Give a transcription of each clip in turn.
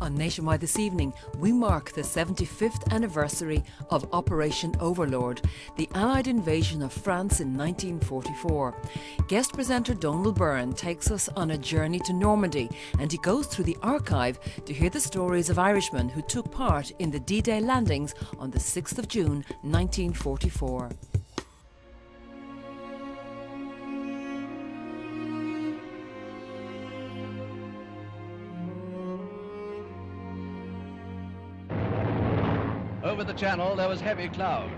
On Nationwide this evening, we mark the 75th anniversary of Operation Overlord, the Allied invasion of France in 1944. Guest presenter Donal Byrne takes us on a journey to Normandy, and he goes through the archive to hear the stories of Irishmen who took part in the D-Day landings on the 6th of June 1944. Over the channel there was heavy cloud.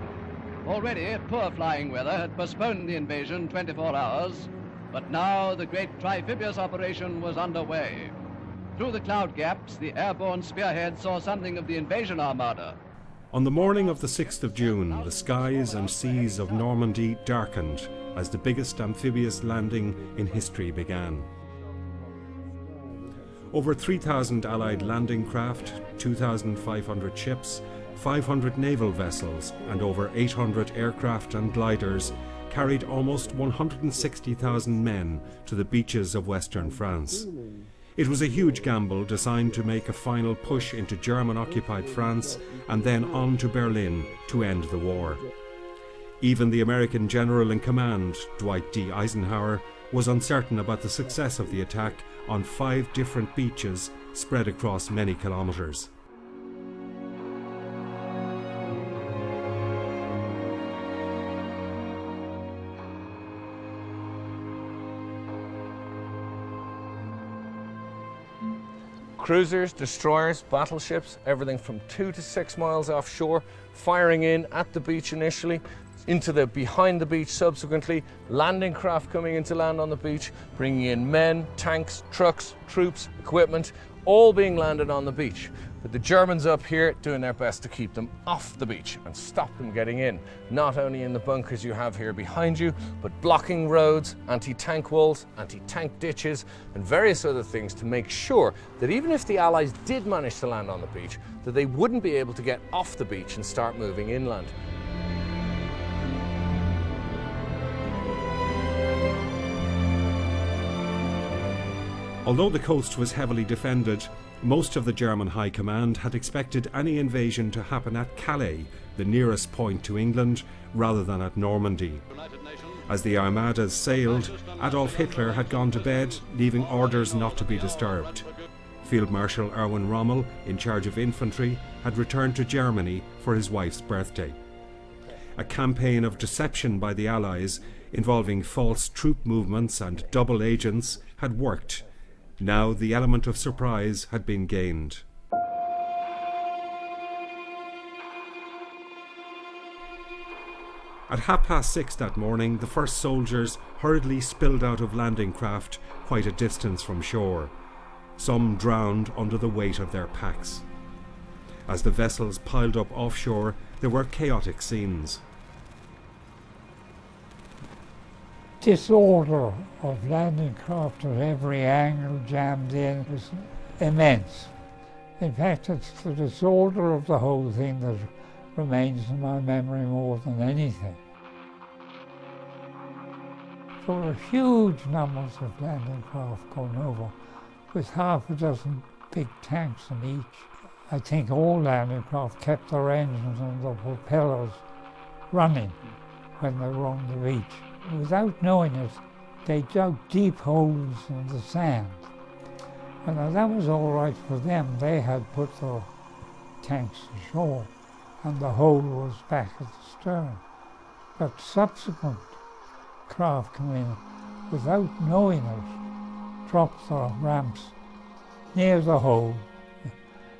Already poor flying weather had postponed the invasion 24 hours, but now the great trifibious operation was underway. Through the cloud gaps, the airborne spearhead saw something of the invasion armada. On the morning of the 6th of June, the skies and seas of Normandy darkened as the biggest amphibious landing in history began. Over 3,000 Allied landing craft, 2,500 ships, 500 naval vessels and over 800 aircraft and gliders carried almost 160,000 men to the beaches of western France. It was a huge gamble designed to make a final push into German-occupied France and then on to Berlin to end the war. Even the American general in command, Dwight D. Eisenhower, was uncertain about the success of the attack on 5 different beaches spread across many kilometres. Cruisers, destroyers, battleships, everything from 2 to 6 miles offshore, firing in at the beach initially, into the behind the beach subsequently, landing craft coming into land on the beach, bringing in men, tanks, trucks, troops, equipment, all being landed on the beach. But the Germans up here doing their best to keep them off the beach and stop them getting in. Not only in the bunkers you have here behind you, but blocking roads, anti-tank walls, anti-tank ditches, and various other things to make sure that even if the Allies did manage to land on the beach, that they wouldn't be able to get off the beach and start moving inland. Although the coast was heavily defended, most of the German High Command had expected any invasion to happen at Calais, the nearest point to England, rather than at Normandy. As the armadas sailed, Adolf Hitler had gone to bed, leaving orders not to be disturbed. Field Marshal Erwin Rommel, in charge of infantry, had returned to Germany for his wife's birthday. A campaign of deception by the Allies, involving false troop movements and double agents, had worked. Now the element of surprise had been gained. At 6:30 that morning, the first soldiers hurriedly spilled out of landing craft quite a distance from shore. Some drowned under the weight of their packs. As the vessels piled up offshore, there were chaotic scenes. Disorder of landing craft at every angle jammed in was immense. In fact, it's the disorder of the whole thing that remains in my memory more than anything. There were huge numbers of landing craft going over, with half a dozen big tanks in each. I think all landing craft kept their engines and their propellers running when they were on the beach. Without knowing it, they dug deep holes in the sand. And that was all right for them. They had put their tanks ashore, and the hole was back at the stern. But subsequent craft come in, without knowing it, dropped their ramps near the hole,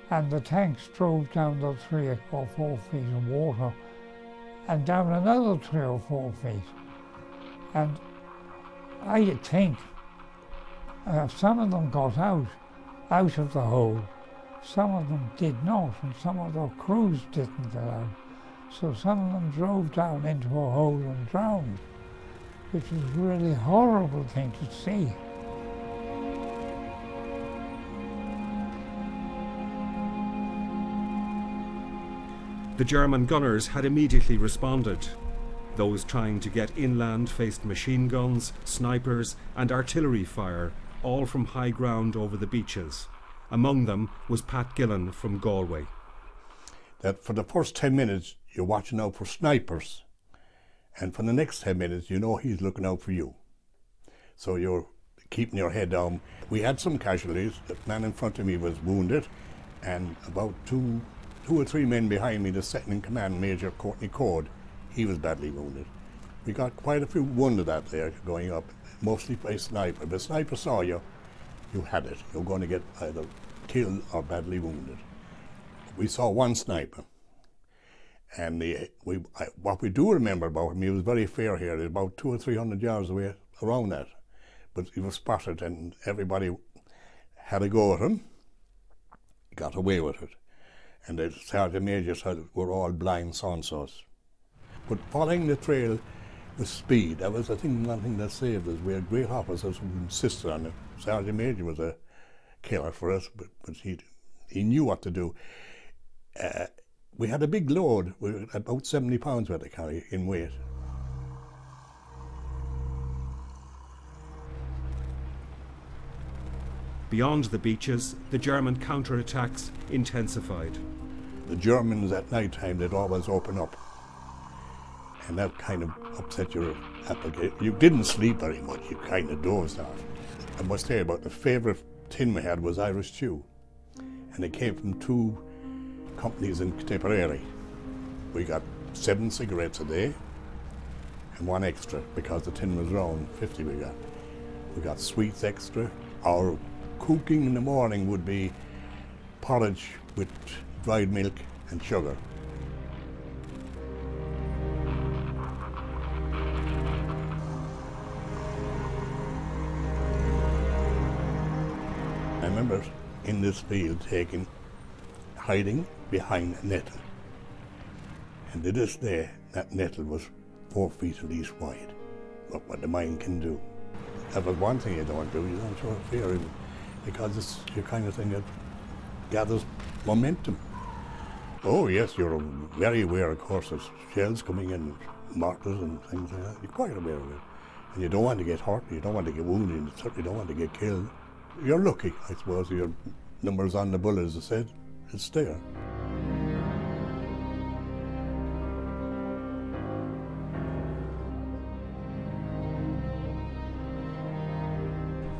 and the tanks drove down the 3 or 4 feet of water, and down another 3 or 4 feet. And I think some of them got out of the hole. Some of them did not, and some of their crews didn't get out. So some of them drove down into a hole and drowned, which was a really horrible thing to see. The German gunners had immediately responded. Those trying to get inland faced machine guns, snipers and artillery fire, all from high ground over the beaches. Among them was Pat Gillen from Galway. That for the first 10 minutes, you're watching out for snipers. And for the next 10 minutes, you know he's looking out for you. So you're keeping your head down. We had some casualties. The man in front of me was wounded, and about two or three men behind me, the second in command, Major Courtney Cord, he was badly wounded. We got quite a few wounded out there going up, mostly by sniper. If a sniper saw you, you had it. You're going to get either killed or badly wounded. We saw one sniper, and what we do remember about him, he was very fair here, about 200 or 300 yards away around that. But he was spotted and everybody had a go at him. He got away with it. And the Sergeant Major said we're all blind so-and-sos. But following the trail with speed, that was one thing that saved us. We had great officers who insisted on it. Sergeant Major was a killer for us, but he knew what to do. We had a big load, we were about 70 pounds worth to carry in weight. Beyond the beaches, the German counterattacks intensified. The Germans at night time, they'd always open up. And that kind of upset your appetite. You didn't sleep very much, you kind of dozed off. I must tell you about the favourite tin we had was Irish stew. And it came from 2 companies in Tipperary. We got 7 cigarettes a day and 1 extra because the tin was round, 50 we got. We got sweets extra. Our cooking in the morning would be porridge with dried milk and sugar. I remember in this field hiding behind a nettle. And to this day, that nettle was 4 feet at least wide. Look what the mind can do. That was one thing you don't do, you don't show fear, because it's your kind of thing that gathers momentum. Oh yes, you're very aware, of course, of shells coming in, mortars and things like that. You're quite aware of it. And you don't want to get hurt, you don't want to get wounded, you certainly don't want to get killed. You're lucky, I suppose, your numbers on the bullet, as I said, it's there.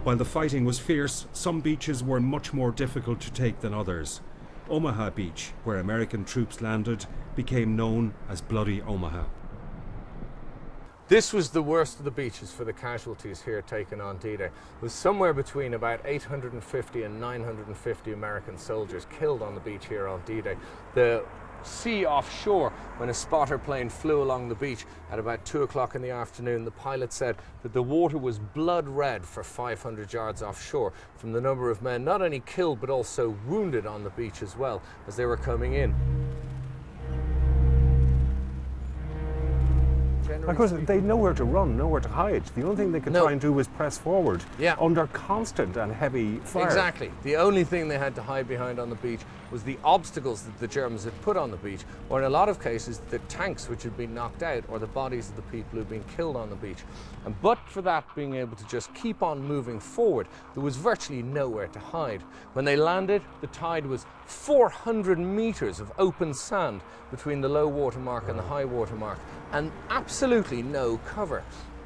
While the fighting was fierce, some beaches were much more difficult to take than others. Omaha Beach, where American troops landed, became known as Bloody Omaha. This was the worst of the beaches for the casualties here taken on D-Day. It was somewhere between about 850 and 950 American soldiers killed on the beach here on D-Day. The sea offshore, when a spotter plane flew along the beach at about 2 o'clock in the afternoon, the pilot said that the water was blood red for 500 yards offshore from the number of men not only killed but also wounded on the beach as well as they were coming in. Because they know where to run, nowhere to hide. The only thing they could try and do was press forward under constant and heavy fire. Exactly. The only thing they had to hide behind on the beach was the obstacles that the Germans had put on the beach, or in a lot of cases, the tanks which had been knocked out, or the bodies of the people who had been killed on the beach. And but for that being able to just keep on moving forward, there was virtually nowhere to hide. When they landed, the tide was 400 meters of open sand between the low water mark and the high water mark, and absolutely no cover.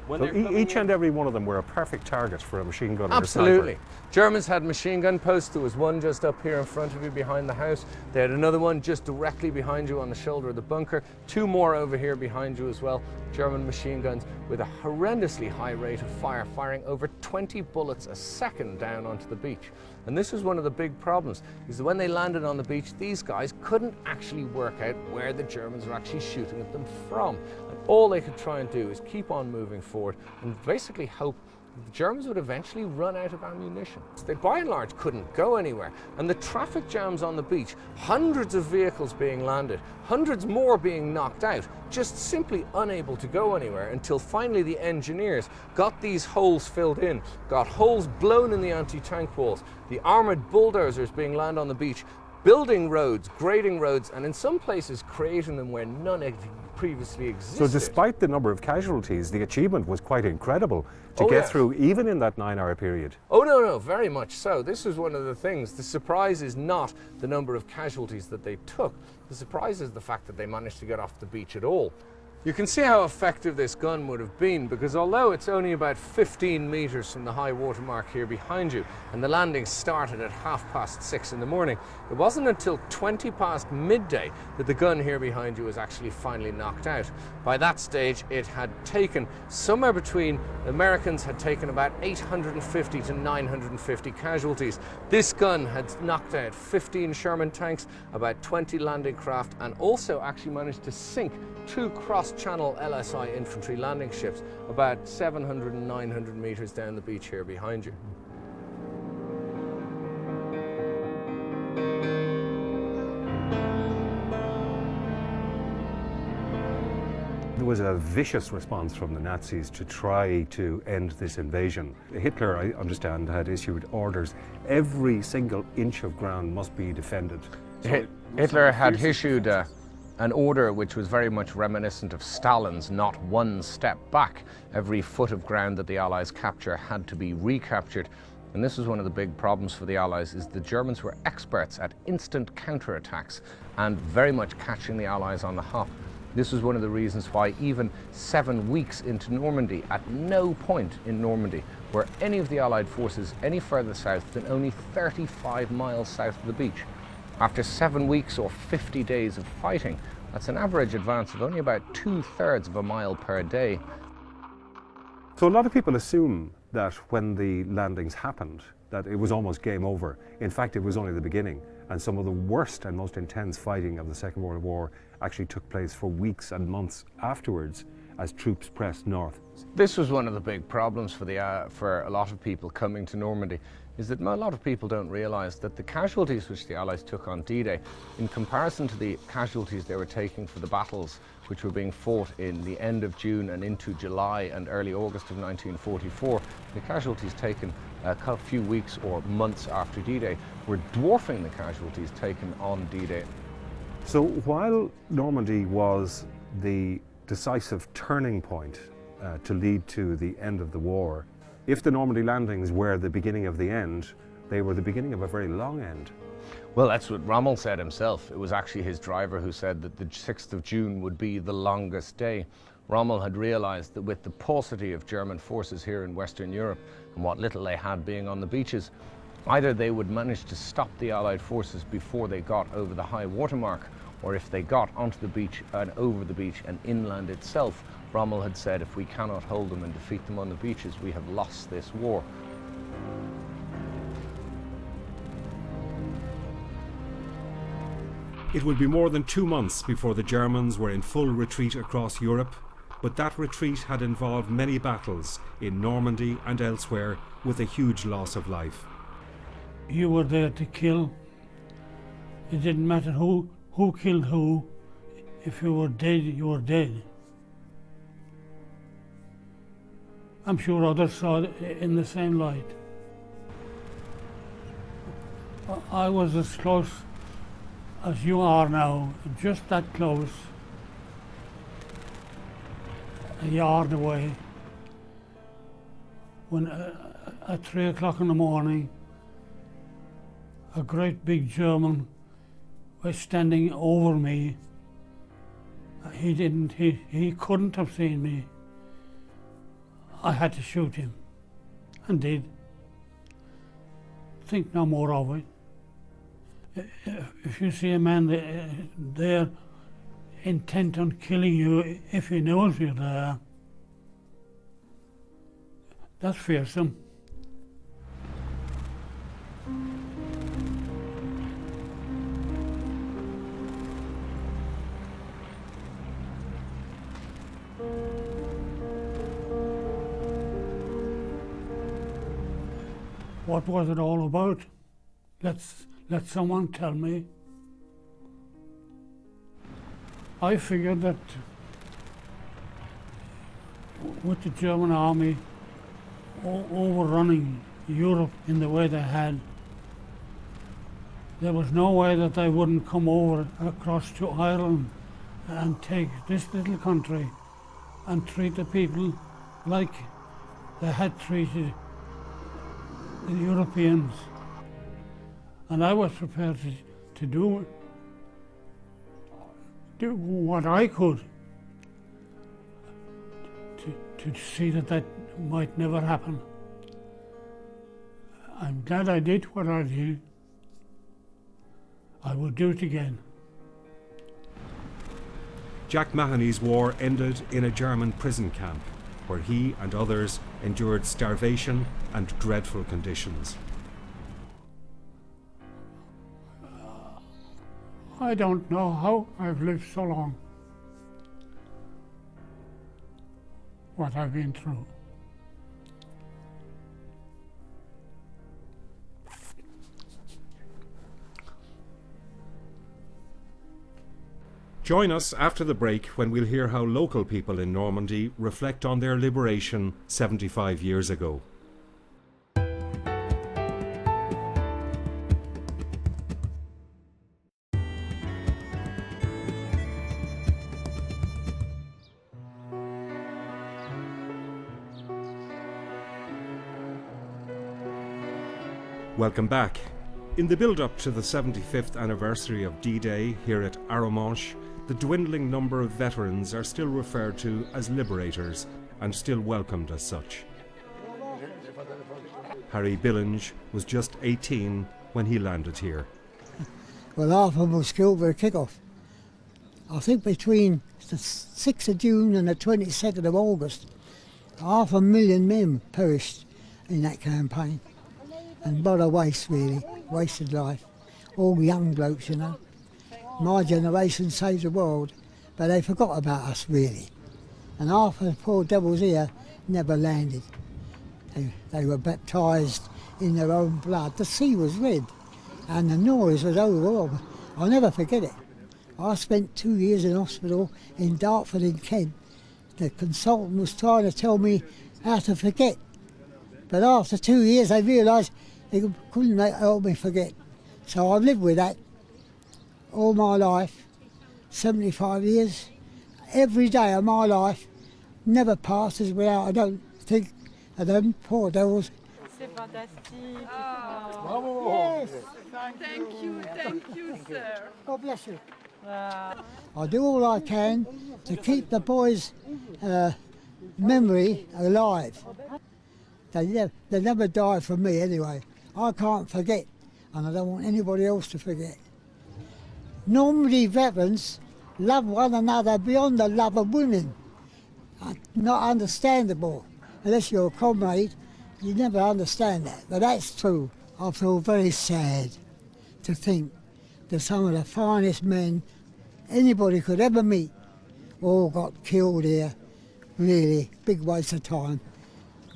So each and every one of them were a perfect target for a machine gun or a sniper. Absolutely. Germans had machine gun posts. There was one just up here in front of you behind the house. They had another one just directly behind you on the shoulder of the bunker. 2 more over here behind you as well. German machine guns with a horrendously high rate of fire, firing over 20 bullets a second down onto the beach. And this was one of the big problems, is that when they landed on the beach, these guys couldn't actually work out where the Germans were actually shooting at them from. And all they could try and do is keep on moving forward and basically hope the Germans would eventually run out of ammunition. They by and large couldn't go anywhere, and the traffic jams on the beach, hundreds of vehicles being landed, hundreds more being knocked out, just simply unable to go anywhere until finally the engineers got these holes filled in, got holes blown in the anti-tank walls, the armoured bulldozers being landed on the beach building roads, grading roads, and in some places creating them where none had previously existed. So despite the number of casualties, the achievement was quite incredible to get through even in that 9-hour period. Oh no, very much so. This was one of the things. The surprise is not the number of casualties that they took. The surprise is the fact that they managed to get off the beach at all. You can see how effective this gun would have been, because although it's only about 15 meters from the high water mark here behind you, and the landing started at 6:30 in the morning, it wasn't until 20 past midday that the gun here behind you was actually finally knocked out. By that stage, it had taken somewhere between, the Americans had taken about 850 to 950 casualties. This gun had knocked out 15 Sherman tanks, about 20 landing craft, and also actually managed to sink 2 cross-channel LSI infantry landing ships about 700 and 900 meters down the beach here behind you. There was a vicious response from the Nazis to try to end this invasion. Hitler, I understand, had issued orders. Every single inch of ground must be defended. So Hitler had issued an order which was very much reminiscent of Stalin's, not one step back. Every foot of ground that the Allies capture had to be recaptured. And this was one of the big problems for the Allies, is the Germans were experts at instant counterattacks and very much catching the Allies on the hop. This was one of the reasons why even 7 weeks into Normandy, at no point in Normandy were any of the Allied forces any further south than only 35 miles south of the beach. After 7 weeks or 50 days of fighting, that's an average advance of only about 2/3 of a mile per day. So a lot of people assume that when the landings happened, that it was almost game over. In fact, it was only the beginning, and some of the worst and most intense fighting of the Second World War actually took place for weeks and months afterwards as troops pressed north. This was one of the big problems for a lot of people coming to Normandy, is that a lot of people don't realise that the casualties which the Allies took on D-Day, in comparison to the casualties they were taking for the battles which were being fought in the end of June and into July and early August of 1944, the casualties taken a few weeks or months after D-Day were dwarfing the casualties taken on D-Day. So while Normandy was the decisive turning point to lead to the end of the war, if the Normandy landings were the beginning of the end, they were the beginning of a very long end. Well, that's what Rommel said himself. It was actually his driver who said that the 6th of June would be the longest day. Rommel had realised that with the paucity of German forces here in Western Europe and what little they had being on the beaches, either they would manage to stop the Allied forces before they got over the high water mark, or if they got onto the beach and over the beach and inland itself, Rommel had said, if we cannot hold them and defeat them on the beaches, we have lost this war. It would be more than 2 months before the Germans were in full retreat across Europe, but that retreat had involved many battles in Normandy and elsewhere, with a huge loss of life. You were there to kill. It didn't matter who killed who. If you were dead, you were dead. I'm sure others saw it in the same light. I was as close as you are now, just that close, a yard away, when at 3 o'clock in the morning, a great big German was standing over me. He couldn't have seen me. I had to shoot him, and did. Think no more of it. If you see a man there intent on killing you, if he knows you're there, that's fearsome. What was it all about? Let someone tell me. I figured that with the German army overrunning Europe in the way they had, there was no way that they wouldn't come over across to Ireland and take this little country and treat the people like they had treated the Europeans. And I was prepared to do what I could to see that might never happen. I'm glad I did what I did. I will do it again. Jack Mahony's war ended in a German prison camp, where he and others endured starvation and dreadful conditions. I don't know how I've lived so long, what I've been through. Join us after the break when we'll hear how local people in Normandy reflect on their liberation 75 years ago. Welcome back. In the build-up to the 75th anniversary of D-Day here at Arromanches, the dwindling number of veterans are still referred to as liberators and still welcomed as such. Harry Billinge was just 18 when he landed here. Well, half of them was killed by a kick-off. I think between the 6th of June and the 22nd of August, 500,000 men perished in that campaign. And what a waste, really. Wasted life. All young blokes, you know. My generation saved the world, but they forgot about us, really. And half of the poor devils here never landed. They were baptised in their own blood. The sea was red, and the noise was overwhelming. I'll never forget it. I spent 2 years in hospital in Dartford in Kent. The consultant was trying to tell me how to forget. But after 2 years, they realised they couldn't help me forget. So I've lived with that all my life, 75 years. Every day of my life never passes without I don't think of them poor devils. C'est fantastique. Bravo. Yes. Thank you, sir. God bless you. I do all I can to keep the boys' memory alive. They never die from me anyway. I can't forget, and I don't want anybody else to forget. Normandy veterans love one another beyond the love of women. Not understandable. Unless you're a comrade, you never understand that. But that's true. I feel very sad to think that some of the finest men anybody could ever meet all got killed here. Really, big waste of time.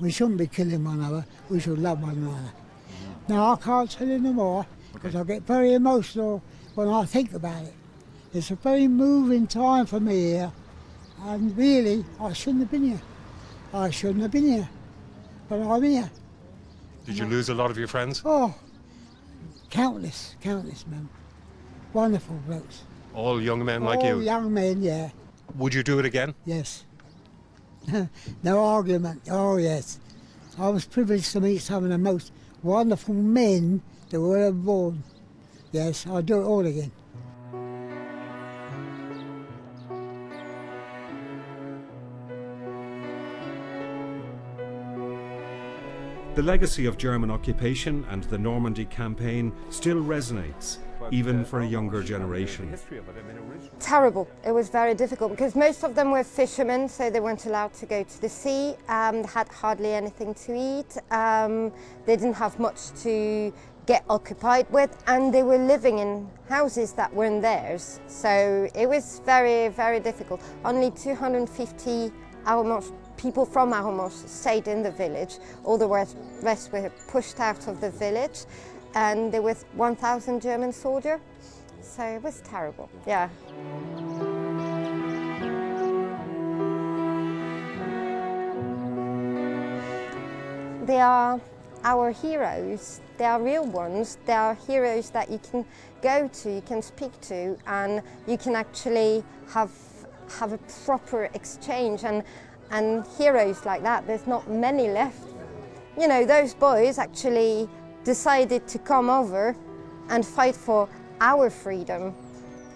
We shouldn't be killing one another, we should love one another. Now, I can't tell you no more, because I get very emotional when I think about it. It's a very moving time for me here, and really, I shouldn't have been here. I shouldn't have been here, but I'm here. Did you lose a lot of your friends? Oh, countless men. Wonderful blokes. All young men like you? All young men, yeah. Would you do it again? Yes. No argument. Oh, yes. I was privileged to meet some of the most wonderful men that were ever born. Yes, I'd do it all again. The legacy of German occupation and the Normandy campaign still resonates, even for a younger generation. Terrible. It was very difficult because most of them were fishermen, so they weren't allowed to go to the sea, had hardly anything to eat, they didn't have much to get occupied with, and they were living in houses that weren't theirs. So it was very, very difficult. Only 250 people from Arromanches stayed in the village. All the rest were pushed out of the village, and there was 1,000 German soldiers. So it was terrible, yeah. They are our heroes, they are real ones. They are heroes that you can go to, you can speak to, and you can actually have a proper exchange. And heroes like that, there's not many left. You know, those boys actually decided to come over and fight for our freedom,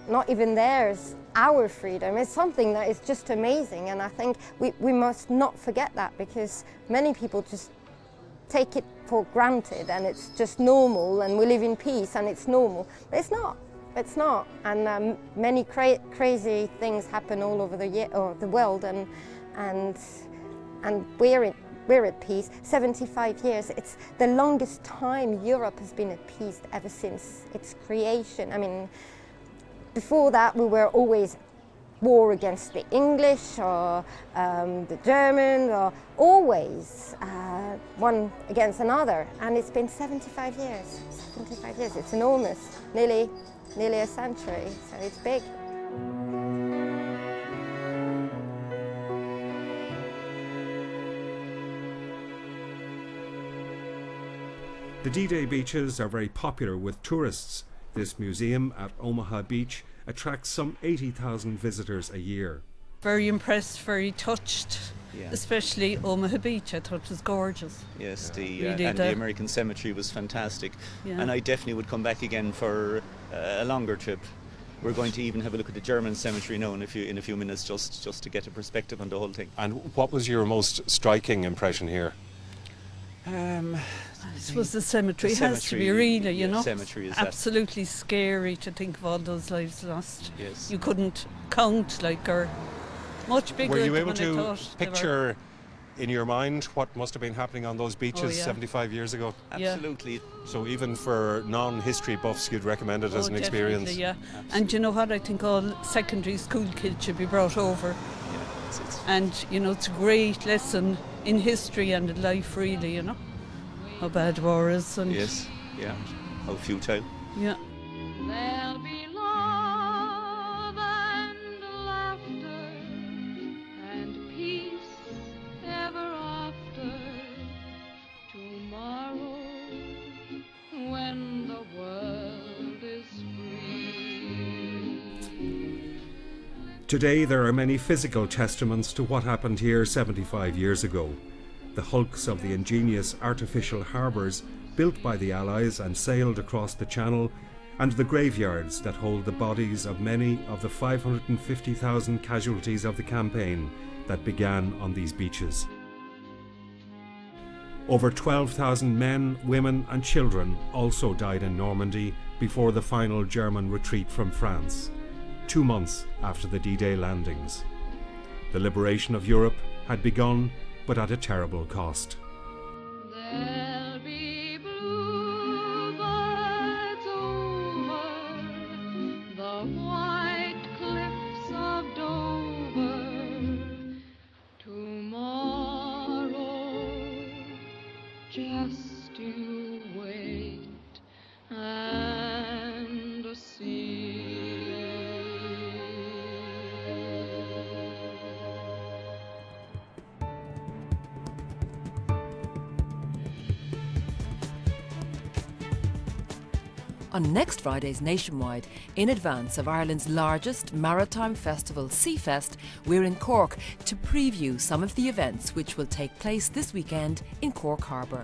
not even theirs, our freedom. It's something that is just amazing, and I think we must not forget that, because many people just take it for granted and it's just normal and we live in peace and it's normal. But it's not. And many crazy things happen all over the world, and we're at peace. 75 years, it's the longest time Europe has been at peace ever since its creation. I mean, before that we were always war against the English or the Germans, or always one against another. And it's been 75 years. 75 years, it's enormous. Nearly a century, so it's big. The D-Day beaches are very popular with tourists. This museum at Omaha Beach attracts some 80,000 visitors a year. Very impressed, very touched, Yeah. especially Omaha Beach. I thought it was gorgeous. Yes, Really and the American cemetery was fantastic. Yeah. And I definitely would come back again for a longer trip. We're going to even have a look at the German cemetery now in a few minutes, just to get a perspective on the whole thing. And what was your most striking impression here? I suppose the cemetery has to be really, you know. Cemetery is absolutely scary to think of all those lives lost. Yes. You couldn't count, like, or much bigger. Were you than able when I to thought they were. picture in your mind what must have been happening on those beaches Oh, yeah. 75 years ago? Yeah. Absolutely. So even for non-history buffs, you'd recommend it as an experience? Definitely, yeah. And you know what? I think all secondary school kids should be brought over. Yeah, it's And, you know, it's a great lesson in history and in life, really, you know. How bad war is. And yes, yeah. How futile. Yeah. There'll be love and laughter and peace ever after tomorrow, when the world is free. Today there are many physical testaments to what happened here 75 years ago. The hulks of the ingenious artificial harbours built by the Allies and sailed across the Channel, and the graveyards that hold the bodies of many of the 550,000 casualties of the campaign that began on these beaches. Over 12,000 men, women and children also died in Normandy before the final German retreat from France, 2 months after the D-Day landings. The liberation of Europe had begun, but at a terrible cost. There'll be bluebirds over the white cliffs of Dover tomorrow. Just you wait and see. On next Friday's Nationwide, in advance of Ireland's largest maritime festival, Seafest, we're in Cork to preview some of the events which will take place this weekend in Cork Harbour.